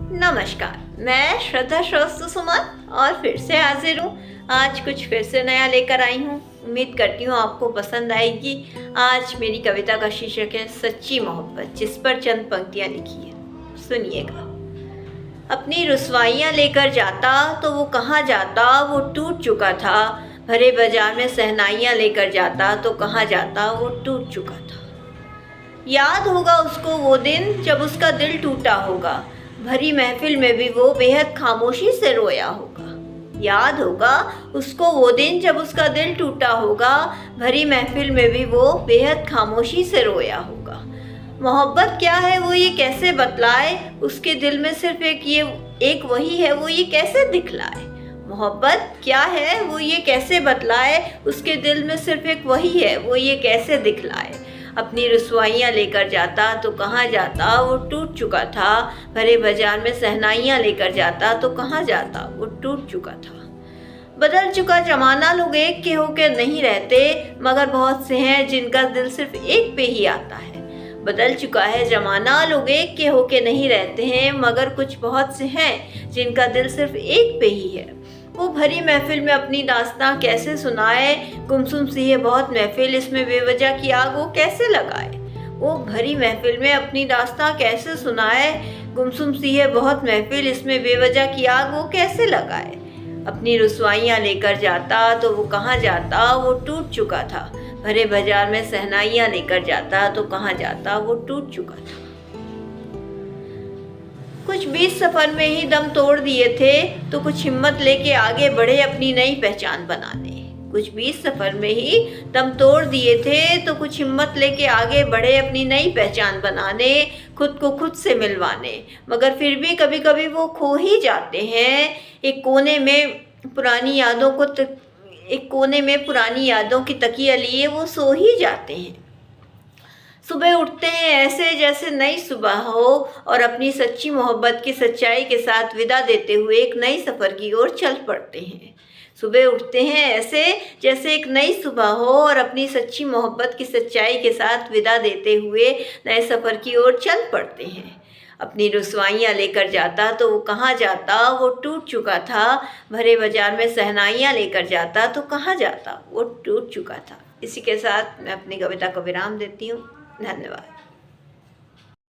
नमस्कार, मैं श्रद्धा श्रोत सुमन और फिर से हाजिर हूँ। आज कुछ फिर से नया लेकर आई हूँ। उम्मीद करती हूँ आपको पसंद आएगी। आज मेरी कविता का शीर्षक है सच्ची मोहब्बत, जिस पर चंद पंक्तियाँ लिखी है, सुनिएगा। अपनी रुसवाइयाँ लेकर जाता तो वो कहाँ जाता, वो टूट चुका था। भरे बाजार में सहनाइयाँ लेकर जाता तो कहाँ जाता, वो टूट चुका था। याद होगा उसको वो दिन जब उसका दिल टूटा होगा। भरी महफिल में भी वो बेहद खामोशी से रोया होगा। याद होगा उसको वो दिन जब उसका दिल टूटा होगा। भरी महफिल में भी वो बेहद खामोशी से रोया होगा। मोहब्बत क्या है वो ये कैसे बतलाए, उसके दिल में सिर्फ एक वही है, वो ये कैसे दिखलाए। मोहब्बत क्या है वो ये कैसे बतलाए, उसके दिल में सिर्फ एक वही है, वो ये कैसे दिखलाए। अपनी रुसवाइयाँ लेकर जाता तो कहाँ जाता, वो टूट चुका था। भरे बाजार में सहनाइयाँ लेकर जाता तो कहाँ जाता, वो टूट चुका था। बदल चुका जमाना, लोग एक के होके नहीं रहते, मगर बहुत से हैं जिनका दिल सिर्फ एक पे ही आता है। बदल चुका है जमाना, लोग एक के होके नहीं रहते हैं, मगर कुछ बहुत से हैं जिनका दिल सिर्फ एक पे ही है। वो भरी महफिल में अपनी दास्तां कैसे सुनाए, गुमसुम सी है बहुत महफिल, इसमें बेवजह की आग वो कैसे लगाए। वो भरी महफिल में अपनी दास्तां कैसे सुनाए, गुमसुम सी है बहुत महफिल, इसमें बेवजह की आग वो कैसे लगाए। अपनी रुसवाइयाँ लेकर जाता तो वो कहाँ जाता, वो टूट चुका था। भरे बाजार में सहनाइयाँ लेकर जाता तो कहाँ जाता, वो टूट चुका था। कुछ बीच सफ़र में ही दम तोड़ दिए थे तो कुछ हिम्मत लेके आगे बढ़े अपनी नई पहचान बनाने। कुछ बीच सफ़र में ही दम तोड़ दिए थे तो कुछ हिम्मत लेके आगे बढ़े अपनी नई पहचान बनाने, खुद को खुद से मिलवाने। मगर फिर भी कभी कभी वो खो ही जाते हैं। एक कोने में पुरानी यादों की तकिया लिए वो सो ही जाते हैं। सुबह उठते हैं ऐसे जैसे नई सुबह हो और अपनी सच्ची मोहब्बत की सच्चाई के साथ विदा देते हुए एक नई सफ़र की ओर चल पड़ते हैं। सुबह उठते हैं ऐसे जैसे एक नई सुबह हो और अपनी सच्ची मोहब्बत की सच्चाई के साथ विदा देते हुए नए सफ़र की ओर चल पड़ते हैं। अपनी रुसवाइयाँ लेकर जाता तो वो कहाँ जाता, वो टूट चुका था। भरे बाजार में सहनाइयाँ लेकर जाता तो कहाँ जाता, वो टूट चुका था। इसी के साथ मैं अपनी कविता को विराम देती हूँ। धन्यवाद।